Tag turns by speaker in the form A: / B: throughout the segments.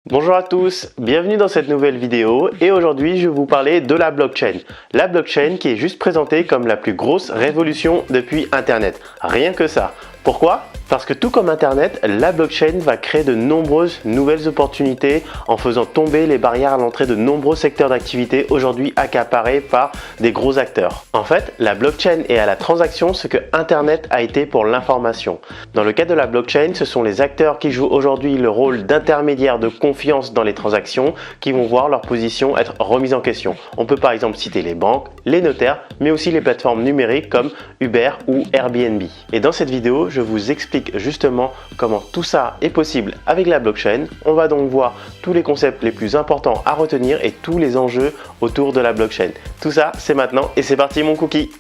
A: Bonjour à tous, bienvenue dans cette nouvelle vidéo et aujourd'hui je vais vous parler de la blockchain. La blockchain qui est juste présentée comme la plus grosse révolution depuis Internet. Rien que ça. Pourquoi ? Parce que tout comme Internet, la blockchain va créer de nombreuses nouvelles opportunités en faisant tomber les barrières à l'entrée de nombreux secteurs d'activité aujourd'hui accaparés par des gros acteurs. En fait, la blockchain est à la transaction ce que Internet a été pour l'information. Dans le cas de la blockchain, ce sont les acteurs qui jouent aujourd'hui le rôle d'intermédiaire de confiance dans les transactions qui vont voir leur position être remise en question. On peut par exemple citer les banques, les notaires, mais aussi les plateformes numériques comme Uber ou Airbnb. Et dans cette vidéo, je vous explique justement comment tout ça est possible avec la blockchain. On va donc voir tous les concepts les plus importants à retenir et tous les enjeux autour de la blockchain. Tout ça, c'est maintenant et c'est parti mon cookie.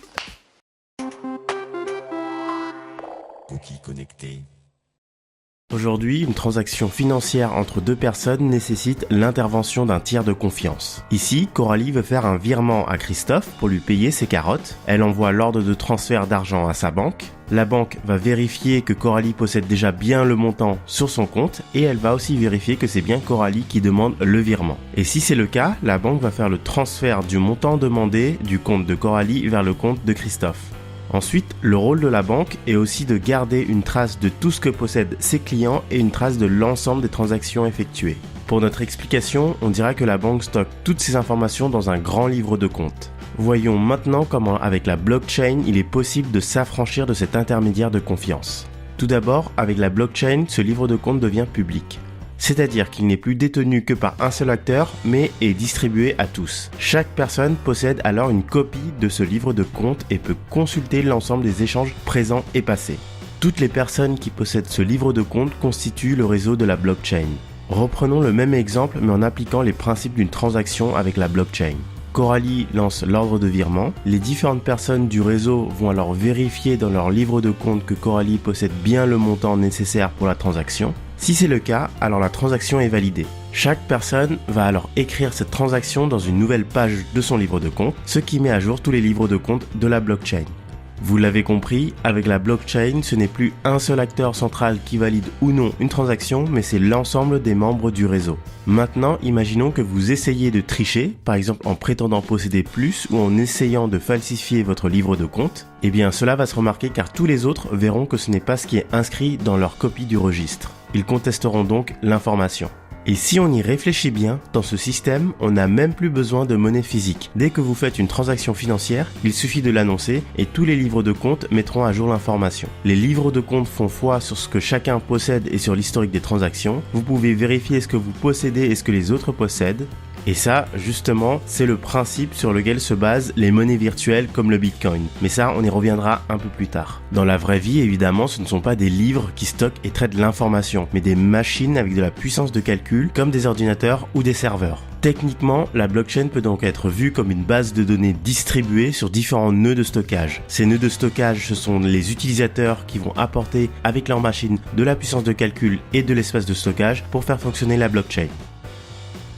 B: Cookie connecté.
C: Aujourd'hui, une transaction financière entre deux personnes nécessite l'intervention d'un tiers de confiance. Ici, Coralie veut faire un virement à Christophe pour lui payer ses carottes. Elle envoie l'ordre de transfert d'argent à sa banque. La banque va vérifier que Coralie possède déjà bien le montant sur son compte et elle va aussi vérifier que c'est bien Coralie qui demande le virement. Et si c'est le cas, la banque va faire le transfert du montant demandé du compte de Coralie vers le compte de Christophe. Ensuite, le rôle de la banque est aussi de garder une trace de tout ce que possèdent ses clients et une trace de l'ensemble des transactions effectuées. Pour notre explication, on dira que la banque stocke toutes ces informations dans un grand livre de compte. Voyons maintenant comment avec la blockchain, il est possible de s'affranchir de cet intermédiaire de confiance. Tout d'abord, avec la blockchain, ce livre de compte devient public. C'est-à-dire qu'il n'est plus détenu que par un seul acteur, mais est distribué à tous. Chaque personne possède alors une copie de ce livre de compte et peut consulter l'ensemble des échanges présents et passés. Toutes les personnes qui possèdent ce livre de compte constituent le réseau de la blockchain. Reprenons le même exemple, mais en appliquant les principes d'une transaction avec la blockchain. Coralie lance l'ordre de virement. Les différentes personnes du réseau vont alors vérifier dans leur livre de compte que Coralie possède bien le montant nécessaire pour la transaction. Si c'est le cas, alors la transaction est validée. Chaque personne va alors écrire cette transaction dans une nouvelle page de son livre de compte, ce qui met à jour tous les livres de compte de la blockchain. Vous l'avez compris, avec la blockchain, ce n'est plus un seul acteur central qui valide ou non une transaction, mais c'est l'ensemble des membres du réseau. Maintenant, imaginons que vous essayez de tricher, par exemple en prétendant posséder plus ou en essayant de falsifier votre livre de compte. Eh bien, cela va se remarquer car tous les autres verront que ce n'est pas ce qui est inscrit dans leur copie du registre. Ils contesteront donc l'information. Et si on y réfléchit bien, dans ce système, on n'a même plus besoin de monnaie physique. Dès que vous faites une transaction financière, il suffit de l'annoncer et tous les livres de compte mettront à jour l'information. Les livres de compte font foi sur ce que chacun possède et sur l'historique des transactions. Vous pouvez vérifier ce que vous possédez et ce que les autres possèdent. Et ça, justement, c'est le principe sur lequel se basent les monnaies virtuelles comme le Bitcoin. Mais ça, on y reviendra un peu plus tard. Dans la vraie vie, évidemment, ce ne sont pas des livres qui stockent et traitent l'information, mais des machines avec de la puissance de calcul, comme des ordinateurs ou des serveurs. Techniquement, la blockchain peut donc être vue comme une base de données distribuée sur différents nœuds de stockage. Ces nœuds de stockage, ce sont les utilisateurs qui vont apporter avec leur machine de la puissance de calcul et de l'espace de stockage pour faire fonctionner la blockchain.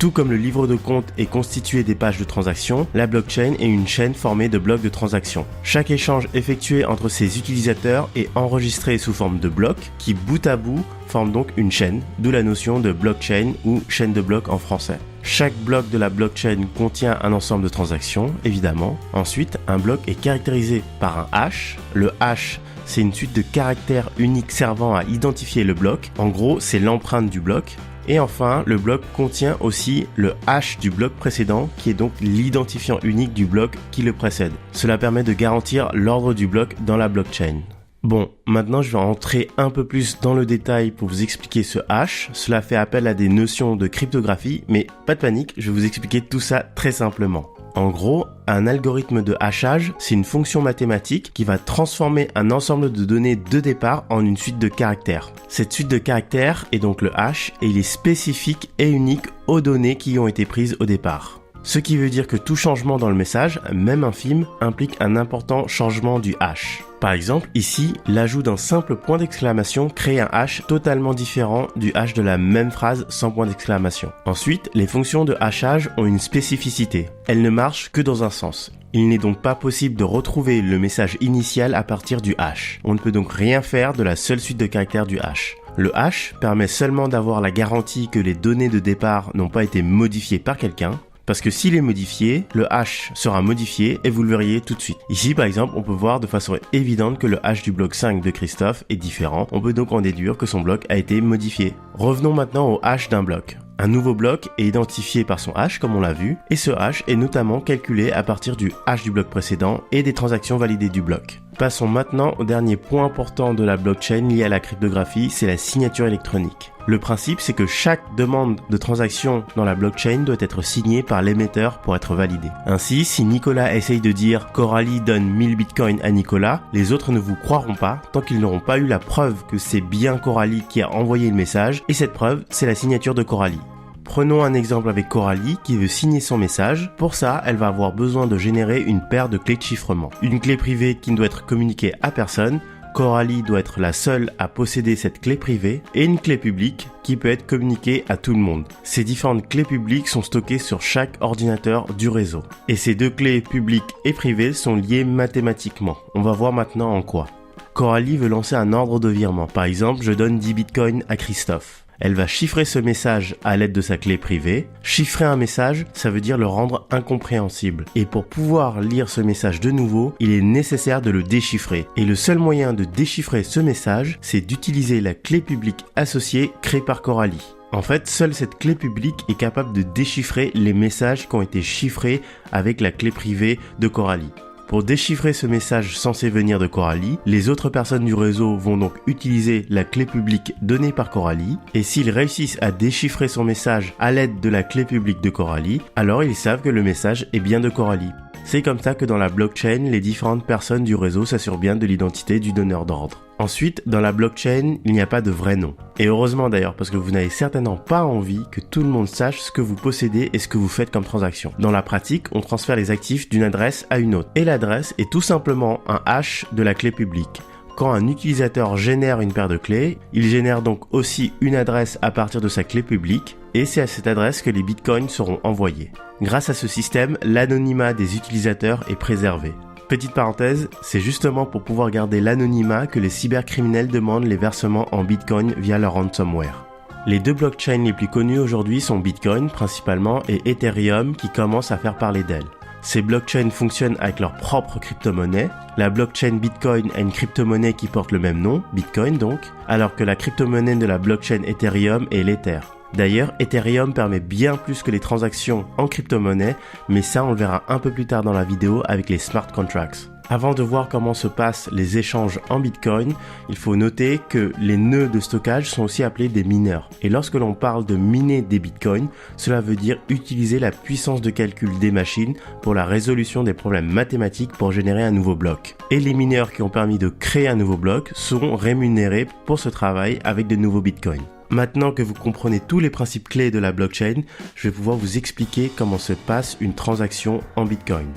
C: Tout comme le livre de compte est constitué des pages de transactions, la blockchain est une chaîne formée de blocs de transactions. Chaque échange effectué entre ses utilisateurs est enregistré sous forme de blocs qui, bout à bout, forment donc une chaîne, d'où la notion de blockchain ou chaîne de blocs en français. Chaque bloc de la blockchain contient un ensemble de transactions, évidemment. Ensuite, un bloc est caractérisé par un hash. Le hash, c'est une suite de caractères uniques servant à identifier le bloc. En gros, c'est l'empreinte du bloc. Et enfin, le bloc contient aussi le hash du bloc précédent qui est donc l'identifiant unique du bloc qui le précède. Cela permet de garantir l'ordre du bloc dans la blockchain. Bon, maintenant je vais entrer un peu plus dans le détail pour vous expliquer ce hash. Cela fait appel à des notions de cryptographie, mais pas de panique, je vais vous expliquer tout ça très simplement. En gros, un algorithme de hachage, c'est une fonction mathématique qui va transformer un ensemble de données de départ en une suite de caractères. Cette suite de caractères est donc le hash et il est spécifique et unique aux données qui ont été prises au départ. Ce qui veut dire que tout changement dans le message, même infime, implique un important changement du hash. Par exemple, ici, l'ajout d'un simple point d'exclamation crée un hash totalement différent du hash de la même phrase sans point d'exclamation. Ensuite, les fonctions de hachage ont une spécificité. Elles ne marchent que dans un sens. Il n'est donc pas possible de retrouver le message initial à partir du hash. On ne peut donc rien faire de la seule suite de caractères du hash. Le hash permet seulement d'avoir la garantie que les données de départ n'ont pas été modifiées par quelqu'un, parce que s'il est modifié, le hash sera modifié et vous le verriez tout de suite. Ici par exemple, on peut voir de façon évidente que le hash du bloc 5 de Christophe est différent. On peut donc en déduire que son bloc a été modifié. Revenons maintenant au hash d'un bloc. Un nouveau bloc est identifié par son hash comme on l'a vu, et ce hash est notamment calculé à partir du hash du bloc précédent et des transactions validées du bloc. Passons maintenant au dernier point important de la blockchain lié à la cryptographie, c'est la signature électronique. Le principe, c'est que chaque demande de transaction dans la blockchain doit être signée par l'émetteur pour être validée. Ainsi, si Nicolas essaye de dire « Coralie donne 1000 bitcoins à Nicolas », les autres ne vous croiront pas tant qu'ils n'auront pas eu la preuve que c'est bien Coralie qui a envoyé le message, et cette preuve, c'est la signature de Coralie. Prenons un exemple avec Coralie qui veut signer son message. Pour ça, elle va avoir besoin de générer une paire de clés de chiffrement. Une clé privée qui ne doit être communiquée à personne. Coralie doit être la seule à posséder cette clé privée et une clé publique qui peut être communiquée à tout le monde. Ces différentes clés publiques sont stockées sur chaque ordinateur du réseau. Et ces deux clés publiques et privées sont liées mathématiquement. On va voir maintenant en quoi. Coralie veut lancer un ordre de virement. Par exemple, je donne 10 bitcoins à Christophe. Elle va chiffrer ce message à l'aide de sa clé privée. Chiffrer un message, ça veut dire le rendre incompréhensible. Et pour pouvoir lire ce message de nouveau, il est nécessaire de le déchiffrer. Et le seul moyen de déchiffrer ce message, c'est d'utiliser la clé publique associée créée par Coralie. En fait, seule cette clé publique est capable de déchiffrer les messages qui ont été chiffrés avec la clé privée de Coralie. Pour déchiffrer ce message censé venir de Coralie, les autres personnes du réseau vont donc utiliser la clé publique donnée par Coralie, et s'ils réussissent à déchiffrer son message à l'aide de la clé publique de Coralie, alors ils savent que le message est bien de Coralie. C'est comme ça que dans la blockchain, les différentes personnes du réseau s'assurent bien de l'identité du donneur d'ordre. Ensuite, dans la blockchain, il n'y a pas de vrai nom. Et heureusement d'ailleurs, parce que vous n'avez certainement pas envie que tout le monde sache ce que vous possédez et ce que vous faites comme transaction. Dans la pratique, on transfère les actifs d'une adresse à une autre. Et l'adresse est tout simplement un hash de la clé publique. Quand un utilisateur génère une paire de clés, il génère donc aussi une adresse à partir de sa clé publique, et c'est à cette adresse que les bitcoins seront envoyés. Grâce à ce système, l'anonymat des utilisateurs est préservé. Petite parenthèse, c'est justement pour pouvoir garder l'anonymat que les cybercriminels demandent les versements en bitcoin via leur ransomware. Les deux blockchains les plus connues aujourd'hui sont Bitcoin principalement et Ethereum qui commencent à faire parler d'elles. Ces blockchains fonctionnent avec leur propre crypto-monnaie. La blockchain Bitcoin a une crypto-monnaie qui porte le même nom, Bitcoin donc, alors que la crypto-monnaie de la blockchain Ethereum est l'Ether. D'ailleurs, Ethereum permet bien plus que les transactions en crypto-monnaie, mais ça on le verra un peu plus tard dans la vidéo avec les smart contracts. Avant de voir comment se passent les échanges en Bitcoin, il faut noter que les nœuds de stockage sont aussi appelés des mineurs. Et lorsque l'on parle de miner des Bitcoins, cela veut dire utiliser la puissance de calcul des machines pour la résolution des problèmes mathématiques pour générer un nouveau bloc. Et les mineurs qui ont permis de créer un nouveau bloc seront rémunérés pour ce travail avec de nouveaux Bitcoins. Maintenant que vous comprenez tous les principes clés de la blockchain, je vais pouvoir vous expliquer comment se passe une transaction en Bitcoin.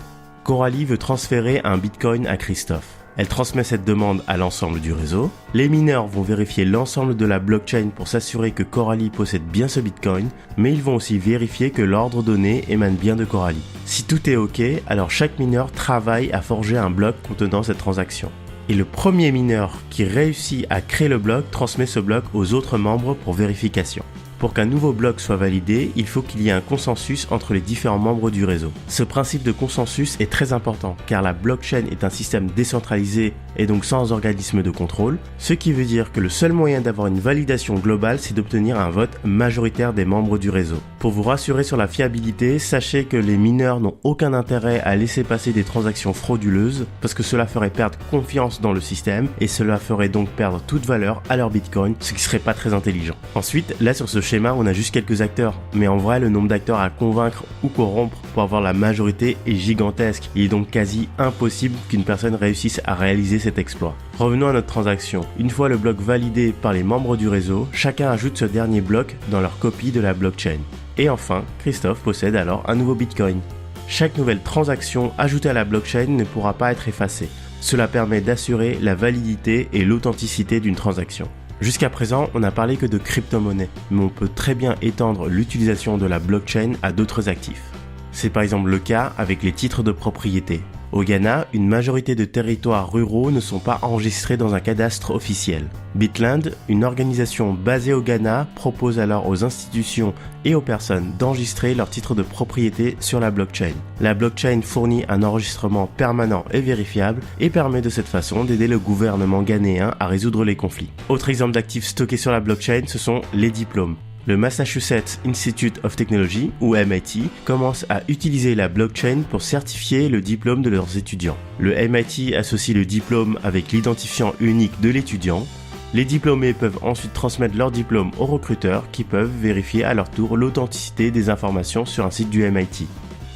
C: Coralie veut transférer un Bitcoin à Christophe. Elle transmet cette demande à l'ensemble du réseau. Les mineurs vont vérifier l'ensemble de la blockchain pour s'assurer que Coralie possède bien ce Bitcoin, mais ils vont aussi vérifier que l'ordre donné émane bien de Coralie. Si tout est OK, alors chaque mineur travaille à forger un bloc contenant cette transaction. Et le premier mineur qui réussit à créer le bloc transmet ce bloc aux autres membres pour vérification. Pour qu'un nouveau bloc soit validé, il faut qu'il y ait un consensus entre les différents membres du réseau. Ce principe de consensus est très important car la blockchain est un système décentralisé et donc sans organisme de contrôle, ce qui veut dire que le seul moyen d'avoir une validation globale, c'est d'obtenir un vote majoritaire des membres du réseau. Pour vous rassurer sur la fiabilité, sachez que les mineurs n'ont aucun intérêt à laisser passer des transactions frauduleuses parce que cela ferait perdre confiance dans le système et cela ferait donc perdre toute valeur à leur Bitcoin, ce qui serait pas très intelligent. Ensuite, là sur ce schéma, on a juste quelques acteurs, mais en vrai, le nombre d'acteurs à convaincre ou corrompre pour avoir la majorité est gigantesque. Il est donc quasi impossible qu'une personne réussisse à réaliser cet exploit. Revenons à notre transaction. Une fois le bloc validé par les membres du réseau, chacun ajoute ce dernier bloc dans leur copie de la blockchain. Et enfin, Christophe possède alors un nouveau Bitcoin. Chaque nouvelle transaction ajoutée à la blockchain ne pourra pas être effacée. Cela permet d'assurer la validité et l'authenticité d'une transaction. Jusqu'à présent, on n'a parlé que de crypto-monnaie, mais on peut très bien étendre l'utilisation de la blockchain à d'autres actifs. C'est par exemple le cas avec les titres de propriété. Au Ghana, une majorité de territoires ruraux ne sont pas enregistrés dans un cadastre officiel. Bitland, une organisation basée au Ghana, propose alors aux institutions et aux personnes d'enregistrer leur titre de propriété sur la blockchain. La blockchain fournit un enregistrement permanent et vérifiable et permet de cette façon d'aider le gouvernement ghanéen à résoudre les conflits. Autre exemple d'actifs stockés sur la blockchain, ce sont les diplômes. Le Massachusetts Institute of Technology, ou MIT, commence à utiliser la blockchain pour certifier le diplôme de leurs étudiants. Le MIT associe le diplôme avec l'identifiant unique de l'étudiant. Les diplômés peuvent ensuite transmettre leur diplôme aux recruteurs qui peuvent vérifier à leur tour l'authenticité des informations sur un site du MIT.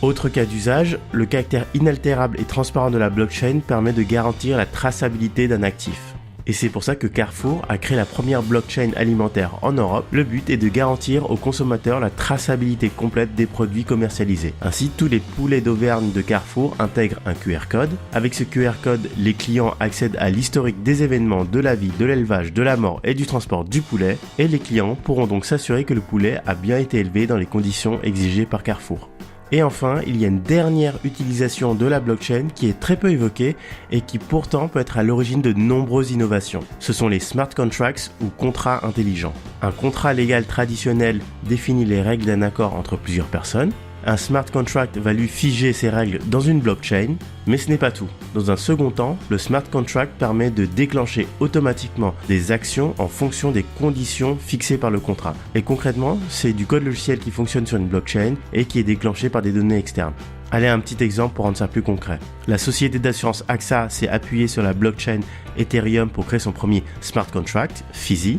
C: Autre cas d'usage, le caractère inaltérable et transparent de la blockchain permet de garantir la traçabilité d'un actif. Et c'est pour ça que Carrefour a créé la première blockchain alimentaire en Europe. Le but est de garantir aux consommateurs la traçabilité complète des produits commercialisés. Ainsi, tous les poulets d'Auvergne de Carrefour intègrent un QR code. Avec ce QR code, les clients accèdent à l'historique des événements de la vie, de l'élevage, de la mort et du transport du poulet. Et les clients pourront donc s'assurer que le poulet a bien été élevé dans les conditions exigées par Carrefour. Et enfin, il y a une dernière utilisation de la blockchain qui est très peu évoquée et qui pourtant peut être à l'origine de nombreuses innovations. Ce sont les smart contracts ou contrats intelligents. Un contrat légal traditionnel définit les règles d'un accord entre plusieurs personnes. Un smart contract va lui figer ses règles dans une blockchain, mais ce n'est pas tout. Dans un second temps, le smart contract permet de déclencher automatiquement des actions en fonction des conditions fixées par le contrat. Et concrètement, c'est du code logiciel qui fonctionne sur une blockchain et qui est déclenché par des données externes. Allez, un petit exemple pour rendre ça plus concret. La société d'assurance AXA s'est appuyée sur la blockchain Ethereum pour créer son premier smart contract, Fizi.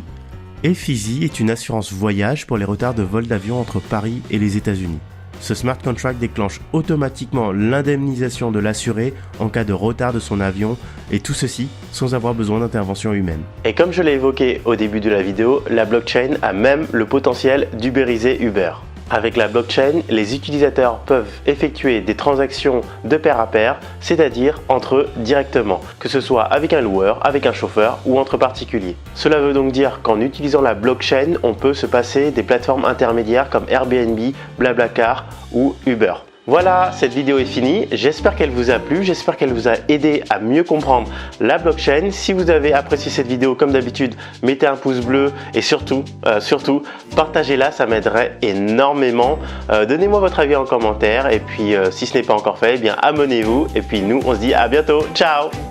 C: Et Fizi est une assurance voyage pour les retards de vol d'avion entre Paris et les États-Unis. Ce smart contract déclenche automatiquement l'indemnisation de l'assuré en cas de retard de son avion et tout ceci sans avoir besoin d'intervention humaine.
A: Et comme je l'ai évoqué au début de la vidéo, la blockchain a même le potentiel d'ubériser Uber. Avec la blockchain, les utilisateurs peuvent effectuer des transactions de pair à pair, c'est-à-dire entre eux directement, que ce soit avec un loueur, avec un chauffeur ou entre particuliers. Cela veut donc dire qu'en utilisant la blockchain, on peut se passer des plateformes intermédiaires comme Airbnb, Blablacar ou Uber. Voilà, cette vidéo est finie. J'espère qu'elle vous a plu, j'espère qu'elle vous a aidé à mieux comprendre la blockchain. Si vous avez apprécié cette vidéo, comme d'habitude, mettez un pouce bleu et surtout, partagez-la, ça m'aiderait énormément. Donnez-moi votre avis en commentaire et puis si ce n'est pas encore fait, eh bien abonnez-vous et puis nous, on se dit à bientôt. Ciao!